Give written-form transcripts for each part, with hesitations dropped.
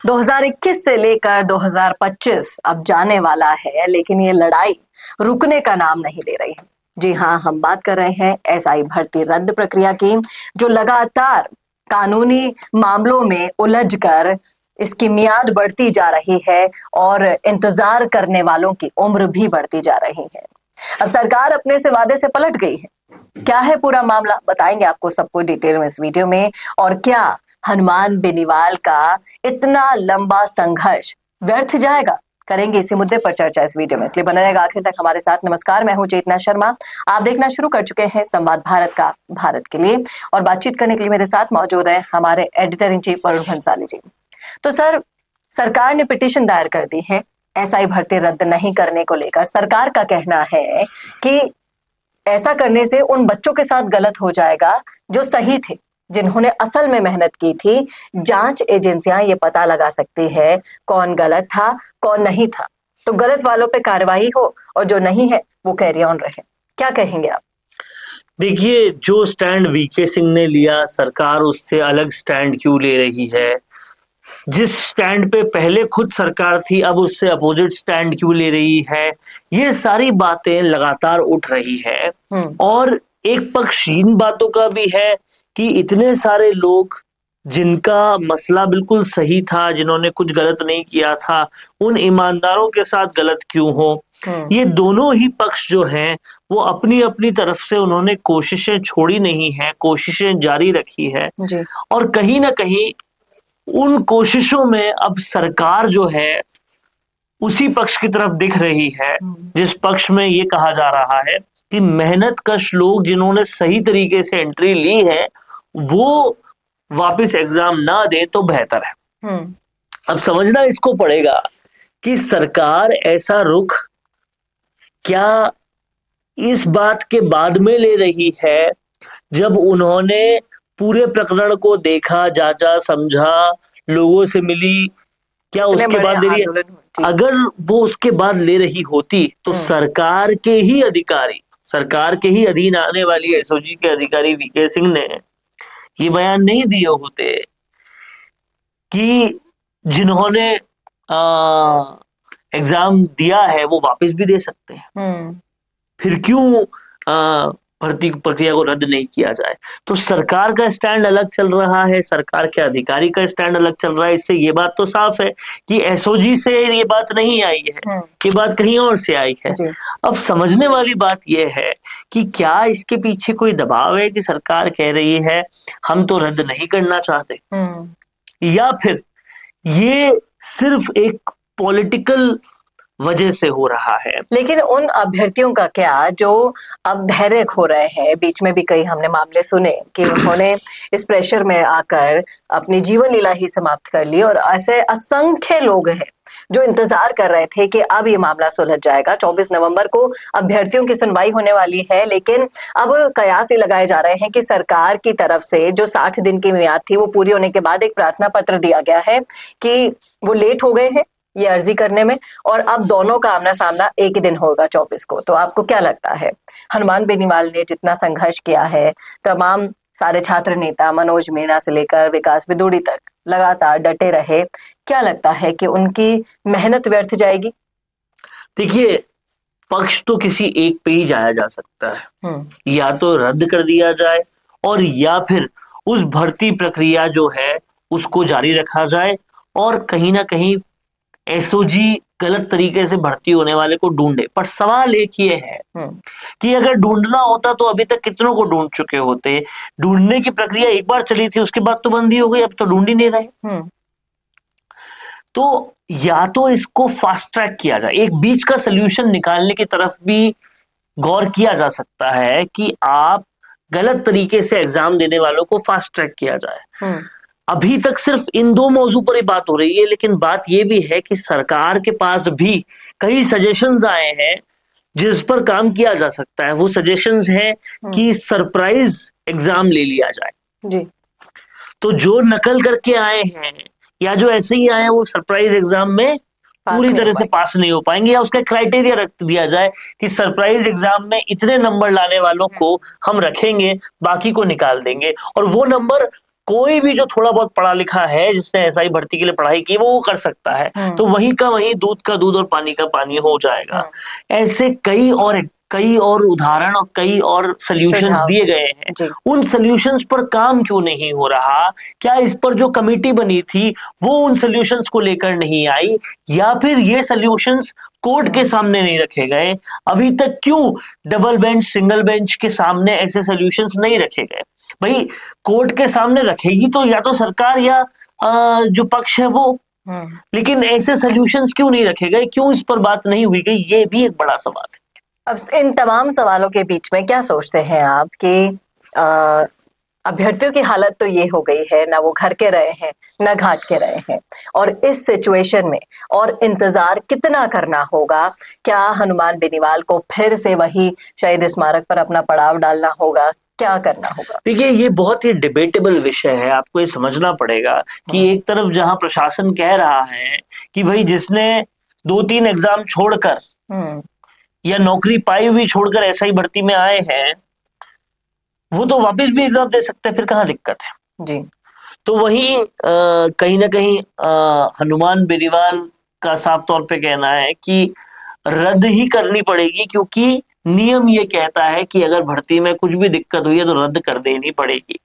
2021 से लेकर 2025 अब जाने वाला है, लेकिन ये लड़ाई रुकने का नाम नहीं ले रही है। जी हाँ, हम बात कर रहे हैं एसआई भर्ती रद्द प्रक्रिया की, जो लगातार कानूनी मामलों में उलझकर इसकी मियाद बढ़ती जा रही है और इंतजार करने वालों की उम्र भी बढ़ती जा रही है। अब सरकार अपने से वादे से पलट गई है। क्या है पूरा मामला, बताएंगे आपको सबको डिटेल में इस वीडियो में। और क्या हनुमान बेनीवाल का इतना लंबा संघर्ष व्यर्थ जाएगा, करेंगे इसी मुद्दे पर चर्चा इस वीडियो में, इसलिए बने रहेगा आखिर तक हमारे साथ। नमस्कार, मैं हूं चेतना शर्मा। आप देखना शुरू कर चुके हैं संवाद भारत का भारत के लिए, और बातचीत करने के लिए मेरे साथ मौजूद है हमारे editor in chief Varun Bhansali ji. तो सर, सरकार ने पिटीशन दायर कर दी है एसआई भर्ती रद्द नहीं करने को लेकर। सरकार का कहना है कि ऐसा करने से उन बच्चों के साथ गलत हो जाएगा जो सही थे, जिन्होंने असल में मेहनत की थी। जांच एजेंसियां ये पता लगा सकती है कौन गलत था कौन नहीं था, तो गलत वालों पे कार्रवाई हो और जो नहीं है वो कैरी ऑन रहे। क्या कहेंगे आप? देखिए, जो स्टैंड वीके सिंह ने लिया, सरकार उससे अलग स्टैंड क्यों ले रही है? जिस स्टैंड पे पहले खुद सरकार थी, अब उससे अपोजिट स्टैंड क्यों ले रही है? ये सारी बातें लगातार उठ रही है। और एक पक्ष इन बातों का भी है कि इतने सारे लोग जिनका मसला बिल्कुल सही था, जिन्होंने कुछ गलत नहीं किया था, उन ईमानदारों के साथ गलत क्यों हो? ये दोनों ही पक्ष जो हैं वो अपनी अपनी तरफ से उन्होंने कोशिशें छोड़ी नहीं है, कोशिशें जारी रखी है। और कहीं ना कहीं उन कोशिशों में अब सरकार जो है उसी पक्ष की तरफ दिख रही है जिस पक्ष में ये कहा जा रहा है कि मेहनत कश लोग जिन्होंने सही तरीके से एंट्री ली है वो वापस एग्जाम ना दे तो बेहतर है। अब समझना इसको पड़ेगा कि सरकार ऐसा रुख क्या इस बात के बाद में ले रही है जब उन्होंने पूरे प्रकरण को देखा, जांचा, समझा, लोगों से मिली, क्या उसके बाद ले रही? अगर वो उसके बाद ले रही होती तो सरकार के ही अधीन आने वाली एसओजी के अधिकारी वीके सिंह ने ये बयान नहीं दिए होते कि जिन्होंने एग्जाम दिया है वो वापस भी दे सकते हैं। फिर क्यों भर्ती प्रक्रिया को रद्द नहीं किया जाए? तो सरकार का स्टैंड अलग चल रहा है, सरकार के अधिकारी का स्टैंड अलग चल रहा है। इससे ये बात तो साफ है कि एसओजी से ये बात नहीं आई है, ये बात कहीं और से आई है। अब समझने वाली बात यह है कि क्या इसके पीछे कोई दबाव है कि सरकार कह रही है हम तो रद्द नहीं करना चाहते, या फिर ये सिर्फ एक पॉलिटिकल वजह से हो रहा है? लेकिन उन अभ्यर्थियों का क्या जो अब धैर्य खो रहे हैं? बीच में भी कई हमने मामले सुने कि उन्होंने इस प्रेशर में आकर अपनी जीवन लीला ही समाप्त कर ली, और ऐसे असंख्य लोग हैं जो इंतजार कर रहे थे कि अब ये मामला सुलझ जाएगा। 24 नवंबर को अभ्यर्थियों की सुनवाई होने वाली है, लेकिन अब कयास ये लगाए जा रहे हैं कि सरकार की तरफ से जो 60 दिन की मियाद थी वो पूरी होने के बाद एक प्रार्थना पत्र दिया गया है कि वो लेट हो गए हैं ये अर्जी करने में, और अब दोनों का आमना सामना एक ही दिन होगा 24 को। तो आपको क्या लगता है, हनुमान बेनीवाल ने जितना संघर्ष किया है, तमाम सारे छात्र नेता मनोज मीणा से लेकर विकास विदुड़ी तक लगातार डटे रहे, क्या लगता है कि उनकी मेहनत व्यर्थ जाएगी? देखिए, पक्ष तो किसी एक पे ही जाया जा सकता है, या तो रद्द कर दिया जाए और या फिर उस भर्ती प्रक्रिया जो है उसको जारी रखा जाए, और कहीं ना कहीं एसओजी गलत तरीके से भर्ती होने वाले को ढूंढे। पर सवाल एक ये है कि अगर ढूंढना होता तो अभी तक कितनों को ढूंढ चुके होते। ढूंढने की प्रक्रिया एक बार चली थी, उसके बाद तो बंद ही हो गई, अब तो ढूंढ ही नहीं रहे। तो या तो इसको फास्ट ट्रैक किया जाए, एक बीच का सोल्यूशन निकालने की तरफ भी गौर किया जा सकता है कि आप गलत तरीके से एग्जाम देने वालों को फास्ट ट्रैक किया जाए। अभी तक सिर्फ इन दो मौजू पर ही बात हो रही है, लेकिन बात यह भी है कि सरकार के पास भी कई सजेशंस आए हैं जिस पर काम किया जा सकता है। वो सजेशंस हैं कि सरप्राइज एग्जाम ले लिया जाए। तो जो नकल करके आए हैं या जो ऐसे ही आए हैं वो सरप्राइज एग्जाम में पूरी तरह से पास नहीं हो पाएंगे, या उसका क्राइटेरिया रख दिया जाए कि सरप्राइज एग्जाम में इतने नंबर लाने वालों को हम रखेंगे, बाकी को निकाल देंगे, और वो नंबर कोई भी जो थोड़ा बहुत पढ़ा लिखा है, जिसने एसआई भर्ती के लिए पढ़ाई की, वो कर सकता है। तो वहीं का वहीं, दूध का दूध और पानी का पानी हो जाएगा। ऐसे कई और उदाहरण और कई और सॉल्यूशंस दिए गए हैं। उन सॉल्यूशंस पर काम क्यों नहीं हो रहा? क्या इस पर जो कमेटी बनी थी वो उन सॉल्यूशंस को लेकर नहीं आई, या फिर ये सॉल्यूशंस कोर्ट के सामने नहीं रखे गए? अभी तक क्यों डबल बेंच, सिंगल बेंच के सामने ऐसे सॉल्यूशंस नहीं रखे गए? भाई, कोर्ट के सामने रखेगी तो या तो सरकार या जो पक्ष है वो, लेकिन ऐसे सॉल्यूशंस क्यों नहीं रखे गए? क्यों इस पर बात नहीं हुई गई? ये भी एक बड़ा सवाल है। अब इन तमाम सवालों के बीच में क्या सोचते हैं आप कि अभ्यर्थियों की हालत तो ये हो गई है, ना वो घर के रहे हैं ना घाट के रहे हैं, और इस सिचुएशन में और इंतजार कितना करना होगा? क्या हनुमान बेनीवाल को फिर से वही शहीद स्मारक पर अपना पड़ाव डालना होगा? क्या करना होगा? देखिए, ये बहुत ही डिबेटेबल विषय है। आपको ये समझना पड़ेगा कि एक तरफ जहां प्रशासन कह रहा है कि भाई जिसने 2-3 एग्जाम छोड़कर या नौकरी पाई हुई छोड़कर एसआई भर्ती में आए हैं, वो तो वापस भी एग्जाम दे सकते हैं, फिर कहाँ दिक्कत है? जी। तो वहीं कहीं ना कहीं हनुमान बेनीवाल का साफ तौर पे कहना है कि रद्द ही करनी पड़ेगी, क्योंकि नियम ये कहता है कि अगर भर्ती में कुछ भी दिक्कत हुई है तो रद्द कर देनी पड़ेगी।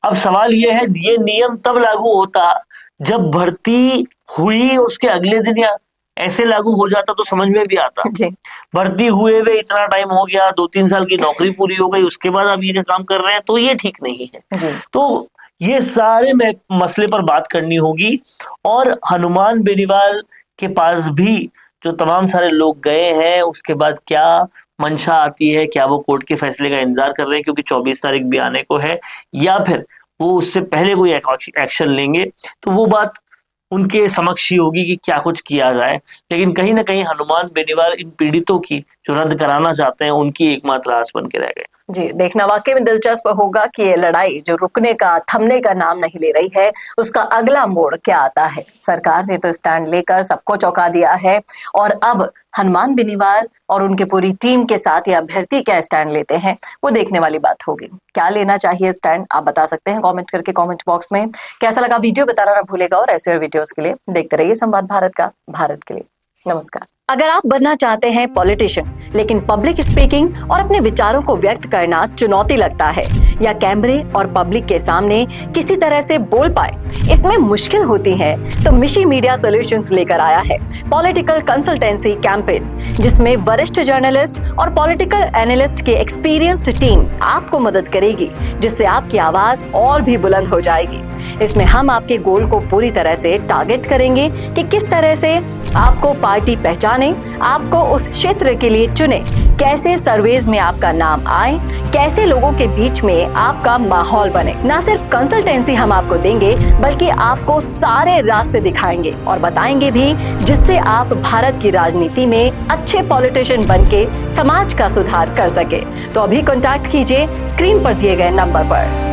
अब सवाल ये है, ये नियम तब लागू होता जब भर्ती हुई उसके अगले दिन, या ऐसे लागू हो जाता तो समझ में भी आता। भर्ती हुए वे इतना टाइम हो गया, 2-3 साल की नौकरी पूरी हो गई, उसके बाद आप ये काम कर रहे हैं, तो ये ठीक नहीं है। तो ये सारे मसले पर बात करनी होगी, और हनुमान बेनीवाल के पास भी जो तमाम सारे लोग गए हैं, उसके बाद क्या मंशा आती है, क्या वो कोर्ट के फैसले का इंतजार कर रहे हैं क्योंकि 24 तारीख भी आने को है, या फिर वो उससे पहले कोई एक्शन लेंगे, तो वो बात उनके समक्ष ही होगी कि क्या कुछ किया जाए। लेकिन कहीं ना कहीं हनुमान बेनीवाल इन पीड़ितों की जो रद्द कराना चाहते हैं, उनकी एकमात्र आस बन के रह गए। जी, देखना वाकई में दिलचस्प होगा कि ये लड़ाई जो रुकने का, थमने का नाम नहीं ले रही है, उसका अगला मोड़ क्या आता है। सरकार ने तो स्टैंड लेकर सबको चौंका दिया है, और अब हनुमान बेनीवाल और उनकी पूरी टीम के साथ ये अभ्यर्थी क्या स्टैंड लेते हैं, वो देखने वाली बात होगी। क्या लेना चाहिए स्टैंड, आप बता सकते हैं कमेंट करके कमेंट बॉक्स में। कैसा लगा वीडियो बताना ना भूलेगा, और ऐसे वीडियोस के लिए देखते रहिए संवाद भारत का, भारत के लिए। नमस्कार। अगर आप बनना चाहते हैं पॉलिटिशियन, लेकिन पब्लिक स्पीकिंग और अपने विचारों को व्यक्त करना चुनौती लगता है, या कैमरे और पब्लिक के सामने किसी तरह से बोल पाए इसमें मुश्किल होती है, तो मिशी मीडिया सॉल्यूशंस लेकर आया है पॉलिटिकल कंसल्टेंसी कैंपेन, जिसमें वरिष्ठ जर्नलिस्ट और पॉलिटिकल एनालिस्ट की एक्सपीरियंस्ड टीम आपको मदद करेगी, जिससे आपकी आवाज और भी बुलंद हो जाएगी। इसमें हम आपके गोल को पूरी तरह से टारगेट करेंगे कि किस तरह से आपको पार्टी पहचाने, आपको उस क्षेत्र के लिए चुने, कैसे सर्वेज में आपका नाम आए, कैसे लोगों के बीच में आपका माहौल बने। न सिर्फ कंसल्टेंसी हम आपको देंगे, बल्कि आपको सारे रास्ते दिखाएंगे और बताएंगे भी, जिससे आप भारत की राजनीति में अच्छे पॉलिटिशियन बनके समाज का सुधार कर सके। तो अभी कॉन्टैक्ट कीजिए स्क्रीन पर दिए गए नंबर पर।